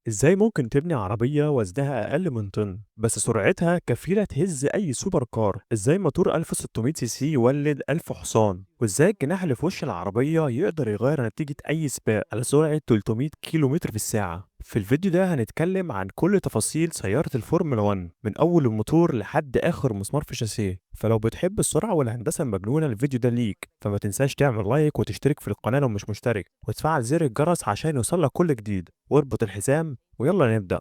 إزاي ممكن تبني عربية وزنها أقل من طن بس سرعتها كفيلة تهز أي سوبر كار؟ إزاي موتور 1600 سي سي يولد 1000 حصان؟ وإزاي الجناح اللي في وش العربية يقدر يغير نتيجة أي سباق على سرعة 300 كيلو متر في الساعة؟ في الفيديو ده هنتكلم عن كل تفاصيل سيارة الفورمولا 1 من أول الموتور لحد آخر مسمار في شاسيه. فلو بتحب السرعة والهندسة المجنونة الفيديو ده ليك، فما تنساش تعمل لايك وتشترك في القناة لو مش مشترك وتفعل زر الجرس عشان يوصلك كل جديد، واربط الحزام ويلا نبدأ.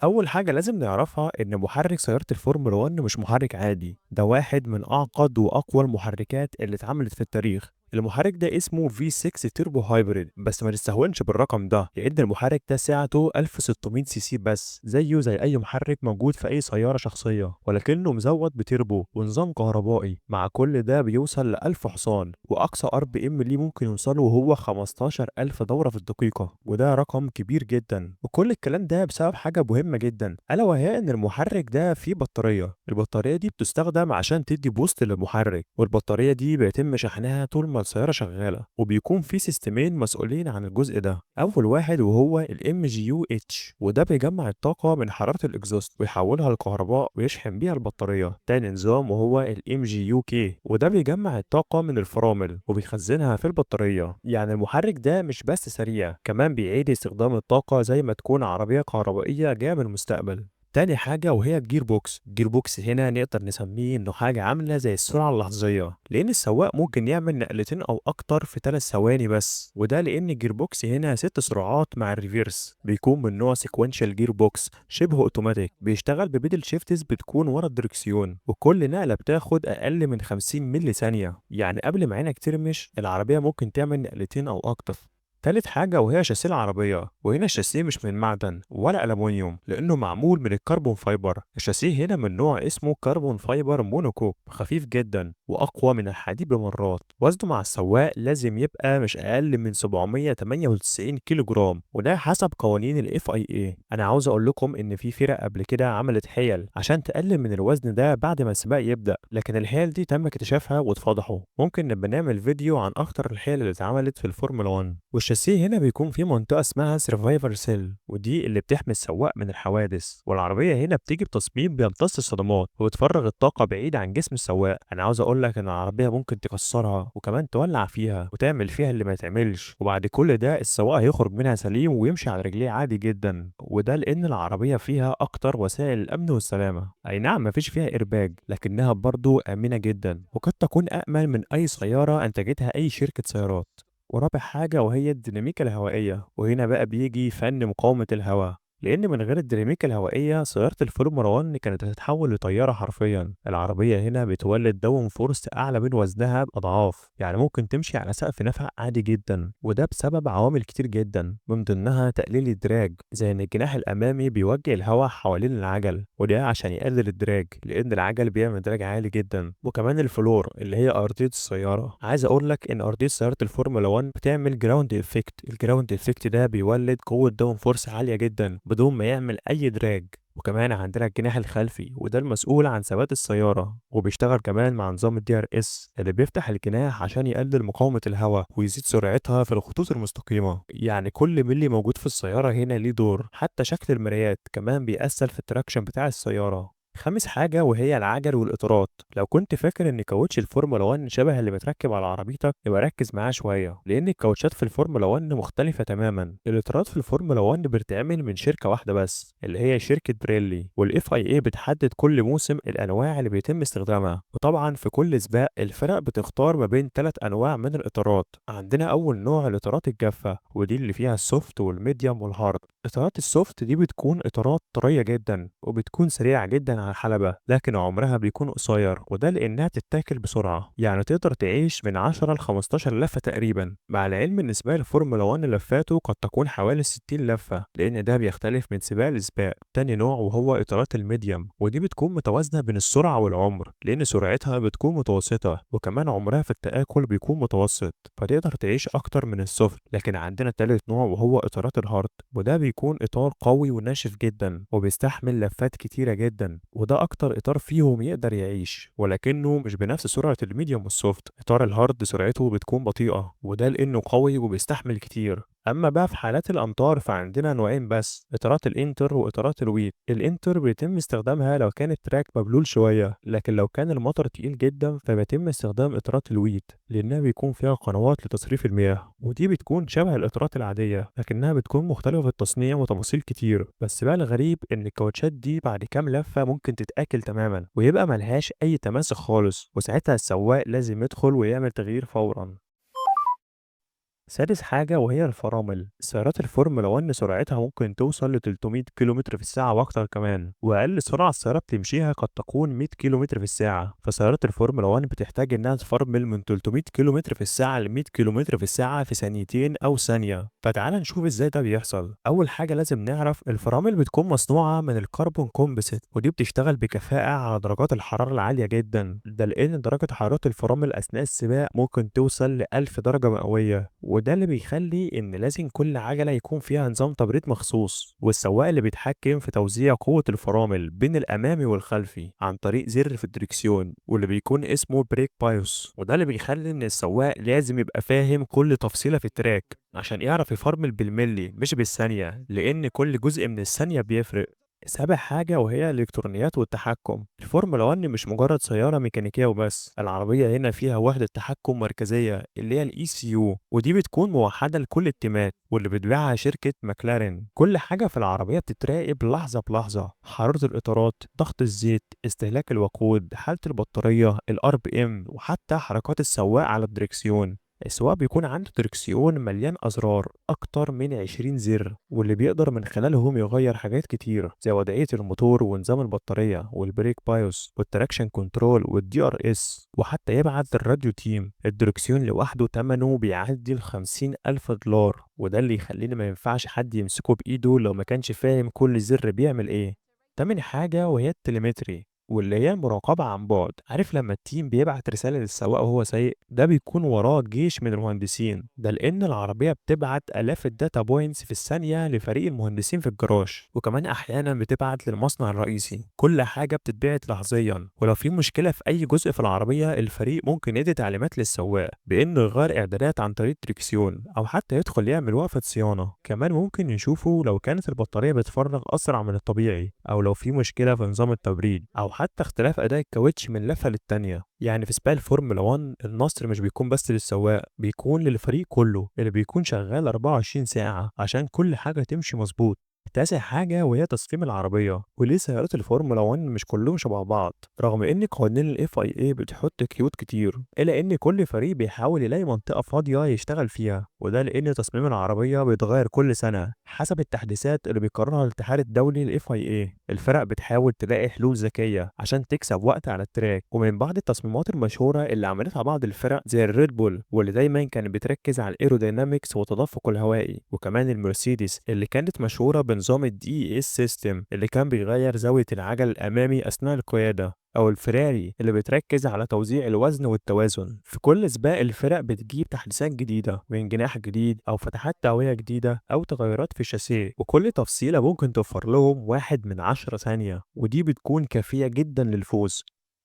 أول حاجة لازم نعرفها إن محرك سيارة الفورمولا 1 مش محرك عادي، ده واحد من أعقد وأقوى المحركات اللي اتعملت في التاريخ. المحرك ده اسمه V6 تيربو هايبريد، بس ما تستهونش بالرقم ده لأن المحرك ده سعته 1600 سي سي بس، زيه زي أي محرك موجود في أي سيارة شخصية، ولكنه مزود بتيربو ونظام كهربائي. مع كل ده بيوصل ل 1000 حصان، وأقصى ار بي ام ليه ممكن يوصله وهو 15000 دورة في الدقيقة، وده رقم كبير جدا. وكل الكلام ده بسبب حاجة مهمة جدا، ألا وهي إن المحرك ده فيه بطارية. البطارية دي بتستخدم عشان تدي بوست للمحرك، والبطارية دي بيتم شحنها طول ما السيارة شغالة، وبيكون في سيستمين مسؤولين عن الجزء ده. أول واحد وهو ال MGU-H، وده بيجمع الطاقة من حرارة الإكزوست ويحولها لكهرباء ويشحن بيها البطارية. تاني نظام وهو ال MGU-K، وده بيجمع الطاقة من الفرامل وبيخزنها في البطارية. يعني المحرك ده مش بس سريع، كمان بيعيد استخدام الطاقة زي ما تكون عربية كهربائية جاية من المستقبل. تاني حاجة وهي الجير بوكس هنا نقدر نسميه انه حاجة عاملة زي السرعة اللحظية، لان السواق ممكن يعمل نقلتين او اكتر في 3 ثواني بس، وده لان الجير بوكس هنا 6 سرعات مع الريفيرس، بيكون من نوع سيكوينشال جير بوكس شبه اوتوماتيك، بيشتغل ببيدل شيفتز بتكون ورا الدركسيون، وكل نقلة بتاخد اقل من 50 ملي ثانية. يعني قبل ما عينك ترمش العربية ممكن تعمل نقلتين او اكتر. تالت حاجة وهي شاسيه العربية، وهنا الشاسيه مش من معدن ولا ألمونيوم لأنه معمول من الكربون فايبر. الشاسيه هنا من نوع اسمه كربون فايبر مونوكوك، خفيف جدا وأقوى من الحديد بمرات. وزنه مع السواق لازم يبقى مش أقل من 798 كيلو جرام، وده حسب قوانين ال FIA. أنا عاوز أقول لكم إن في فرق قبل كده عملت حيل عشان تقلل من الوزن ده بعد ما السباق يبدأ، لكن الحيل دي تم اكتشافها واتفضحوا. ممكن نبقى نعمل فيديو عن أكتر الحيل اللي اتعملت في الفورمولا 1. والشاسيه هنا بيكون فيه منطقة اسمها سيرفايفر سيل، ودي اللي بتحمي السواق من الحوادث. والعربية هنا بتيجي بتصميم بيمتص الصدمات وبتفرغ الطاقة بعيد عن جسم السواق. أنا عاوز أقول لك إن العربية ممكن تكسرها وكمان تولع فيها وتعمل فيها اللي ما يتعملش، وبعد كل ده السواق هيخرج منها سليم ويمشي على رجليه عادي جدا. وده لأن العربية فيها أكتر وسائل الأمن والسلامة. أي نعم مفيش فيها إيرباج، لكنها برضو آمنة جدا وقد تكون أأمن من أي سيارة أنتجتها أي شركة سيارات. ورابع حاجة وهي الديناميكا الهوائية، وهنا بقى بيجي فن مقاومة الهواء، لأن من غير الديناميكا الهوائية سيارة الفورمولا 1 كانت هتتحول لطيارة حرفيا. العربية هنا بتولد داون فورس أعلى من وزنها بأضعاف، يعني ممكن تمشي على سقف نفق عادي جدا، وده بسبب عوامل كتير جدا من ضمنها تقليل الدراج، زي إن الجناح الأمامي بيوجه الهواء حوالين العجل، وده عشان يقلل الدراج لأن العجل بيعمل دراج عالي جدا. وكمان الفلور اللي هي أرضية السيارة، عايز أقول لك إن أرضية سيارة الفورمولا 1 بتعمل جراوند إفكت. الجراوند إفكت ده بيولد قوة داون فورس عالية جدا بدون ما يعمل أي دراج. وكمان عندنا الجناح الخلفي، وده المسؤول عن ثبات السيارة، وبيشتغل كمان مع نظام الدي ار اس اللي بيفتح الجناح عشان يقلل مقاومة الهواء ويزيد سرعتها في الخطوط المستقيمة. يعني كل ملي موجود في السيارة هنا ليه دور، حتى شكل المرايات كمان بيأثر في التراكشن بتاع السيارة. خامس حاجة وهي العجل والإطارات. لو كنت فاكر إن كاوتش الفورمولا 1 شبه اللي بتركب على عربيتك، يبقى ركز معاه شوية، لأن الكاوتشات في الفورمولا 1 مختلفة تماما. الإطارات في الفورمولا 1 بتتعمل من شركة واحدة بس اللي هي شركة بريلي، والاف اي اي بتحدد كل موسم الأنواع اللي بيتم استخدامها. وطبعا في كل سباق الفرق بتختار ما بين 3 أنواع من الإطارات. عندنا أول نوع الإطارات الجافة، ودي اللي فيها السوفت والميديوم والهارد. إطارات السوفت دي بتكون إطارات طرية جدا وبتكون سريعة جدا على الحلبة، لكن عمرها بيكون قصير، وده لأنها بتتاكل بسرعة، يعني تقدر تعيش من 10 ل 15 لفة تقريبا. مع العلم إن سباق الفورمولا 1 لفاته قد تكون حوالي 60 لفة، لأن ده بيختلف من سباق لسباق. تاني نوع وهو إطارات الميديوم، ودي بتكون متوازنة بين السرعة والعمر، لأن سرعتها بتكون متوسطة وكمان عمرها في التآكل بيكون متوسط، فتقدر تعيش أكتر من السوفت. لكن عندنا تالت نوع وهو إطارات الهارد، وده بيكون إطار قوي وناشف جدا وبيستحمل لفات كتيرة جدا، وده أكتر إطار فيهم يقدر يعيش، ولكنه مش بنفس سرعة الميديوم والسوفت. إطار الهارد سرعته بتكون بطيئة، وده لأنه قوي وبيستحمل كتير. أما بقى في حالات الأمطار فعندنا نوعين بس، إطارات الإنتر وإطارات الويت. الإنتر بيتم استخدامها لو كان التراك مبلول شوية، لكن لو كان المطر تقيل جدا فبيتم استخدام إطارات الويت، لأنها بيكون فيها قنوات لتصريف المياه، ودي بتكون شبه الإطارات العادية لكنها بتكون مختلفة في التصنيع وتفاصيل كتير. بس بقى الغريب إن الكاوتشات دي بعد كام لفة ممكن تتاكل تماما ويبقى ملهاش أي تماسك خالص، وساعتها السواق لازم يدخل ويعمل تغيير فورا. سادس حاجة وهي الفرامل. سيارات الفورمولا 1 سرعتها ممكن توصل ل 300 كيلومتر في الساعة وأكتر كمان، وأقل سرعة السيارة بتمشيها قد تكون 100 كيلومتر في الساعة. فسيارات الفورمولا 1 بتحتاج إنها تفرمل من 300 كيلومتر في الساعة ل 100 كيلومتر في الساعة في ثانيتين أو ثانية. فتعال نشوف إزاي ده بيحصل. أول حاجة لازم نعرف الفرامل بتكون مصنوعة من الكربون كومبوسيت، ودي بتشتغل بكفاءة على درجات الحرارة العالية جدا، ده لأن درجة حرارة الفرامل أثناء السباق ممكن توصل ل 1000 درجة مئوية، وده اللي بيخلي إن لازم كل عجلة يكون فيها نظام تبريد مخصوص، والسواق اللي بيتحكم في توزيع قوة الفرامل بين الأمامي والخلفي عن طريق زر في الدركسيون واللي بيكون اسمه بريك بايوس. وده اللي بيخلي إن السواق لازم يبقى فاهم كل تفصيلة في التراك عشان يعرف يفرمل بالملي مش بالثانية، لأن كل جزء من الثانية بيفرق. سابع حاجة وهي الإلكترونيات والتحكم. الفورمولا 1 مش مجرد سيارة ميكانيكية وبس، العربية هنا فيها وحدة تحكم مركزية اللي هي ال ECU، ودي بتكون موحدة لكل التيمات واللي بتبيعها شركة ماكلارين. كل حاجة في العربية بتتراقب لحظة بلحظة، حرارة الإطارات، ضغط الزيت، استهلاك الوقود، حالة البطارية، ال RPM، وحتى حركات السواق على الدركسيون. السواق بيكون عنده دركسيون مليان أزرار، أكتر من 20 زر، واللي بيقدر من خلالهم يغير حاجات كتير زي وضعية الموتور ونظام البطارية والبريك بايوس والتراكشن كنترول والدي ار اس، وحتى يبعت للراديو تيم. الدركسيون لوحده تمنه بيعدي ال50,000 دولار، وده اللي يخليني ما ينفعش حد يمسكه بإيده لو ما كانش فاهم كل زر بيعمل ايه. تامن حاجة وهي التليمتري، واللي هي المراقبة عن بعد. عارف لما التيم بيبعت رسالة للسواق وهو سايق، ده بيكون وراه جيش من المهندسين، ده لأن العربية بتبعت آلاف الداتا بوينتس في الثانية لفريق المهندسين في الجراج، وكمان أحيانا بتبعت للمصنع الرئيسي. كل حاجة بتتبعت لحظيا، ولو في مشكلة في أي جزء في العربية الفريق ممكن يدي تعليمات للسواق بإنه يغير إعدادات عن طريق الدركسيون، أو حتى يدخل يعمل وقفة صيانة. كمان ممكن يشوفوا لو كانت البطارية بتفرغ أسرع من الطبيعي، أو لو في مشكلة في نظام التبريد، أو حتى اختلاف أداء الكاوتش من لفة للتانية. يعني في سباق الفورمولا 1 النصر مش بيكون بس للسواق، بيكون للفريق كله اللي بيكون شغال 24 ساعة عشان كل حاجة تمشي مظبوط. تاسع حاجة وهي تصميم العربية، وليه سيارات الفورمولا 1 مش كلهم شبه بعض رغم ان قوانين ال FIA بتحط قيود كتير، الا ان كل فريق بيحاول يلاقي منطقة فاضية يشتغل فيها، وده لان تصميم العربية بيتغير كل سنة حسب التحديثات اللي بيقررها الاتحاد الدولي ال FIA. الفرق بتحاول تلاقي حلول ذكية عشان تكسب وقت على التراك. ومن بعض التصميمات المشهورة اللي عملتها بعض الفرق زي الريد بول، واللي دايما كانت بتركز على الايرودينامكس والتدفق الهوائي، وكمان المرسيدس اللي كانت مشهورة بنظام ال DES سيستم اللي كان بيغير زاوية العجل الأمامي أثناء القيادة، أو الفراري اللي بتركز على توزيع الوزن والتوازن. في كل سباق الفرق بتجيب تحديثات جديدة من جناح جديد أو فتحات تهوية جديدة أو تغيرات في الشاسيه، وكل تفصيلة ممكن توفر لهم 1/10 ثانية، ودي بتكون كافية جدا للفوز.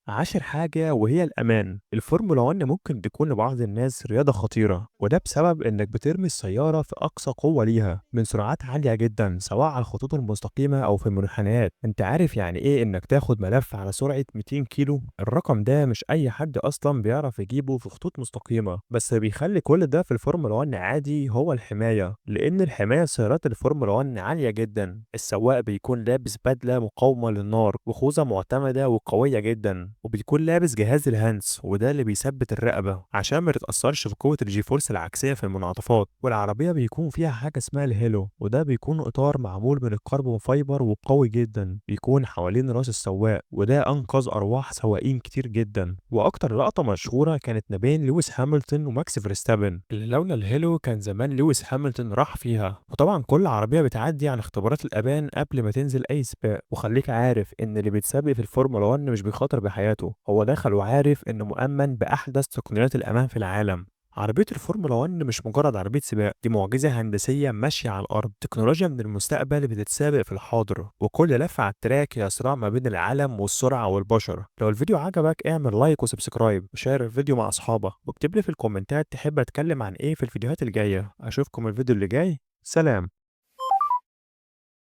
عاشر حاجة وهي الأمان. الفورمولا 1 ممكن تكون لبعض الناس رياضة خطيرة، وده بسبب إنك بترمي السيارة في أقصى قوة ليها من سرعات عالية جدا سواء على الخطوط المستقيمة أو في المنحنيات. أنت عارف يعني إيه إنك تاخد ملف على سرعة 200 كيلو؟ الرقم ده مش أي حد أصلا بيعرف يجيبه في خطوط مستقيمة، بس بيخلي كل ده في الفورمولا 1 عادي هو الحماية، لأن الحماية سيارات الفورمولا 1 عالية جدا. السواق بيكون لابس بدلة مقاومة للنار وخوذة معتمدة وقوية جدا، وبيكون لابس جهاز الهانس، وده اللي بيثبت الرقبة عشان ما تتأثرش في قوة الجي فورس العكسية في المنعطفات. والعربية بيكون فيها حاجة اسمها الهيلو، وده بيكون إطار معمول من الكربون فايبر وقوي جدا بيكون حوالين راس السواق، وده أنقذ أرواح سواقين كتير جدا. وأكتر لقطة مشهورة كانت ما بين لويس هامilton وماكس فيرستابن، اللي لولا الهيلو كان زمان لويس هامilton راح فيها. وطبعا كل عربية بتعدي عن اختبارات الأمان قبل ما تنزل أي سباق، وخليك عارف إن اللي بيتسابق في الفورمولا 1 مش بيخاطر بحياته، هو دخل وعارف إنه مؤمن بأحدث تقنيات الأمان في العالم. عربية الفورمولا 1 مش مجرد عربية سباق، دي معجزة هندسية ماشية على الأرض، تكنولوجيا من المستقبل بتتسابق في الحاضر، وكل لفة على التراك هي صراع ما بين العالم والسرعة والبشر. لو الفيديو عجبك اعمل لايك وسبسكرايب وشير الفيديو مع أصحابك، واكتب لي في الكومنتات تحب أتكلم عن إيه في الفيديوهات الجاية. أشوفكم الفيديو اللي جاي، سلام.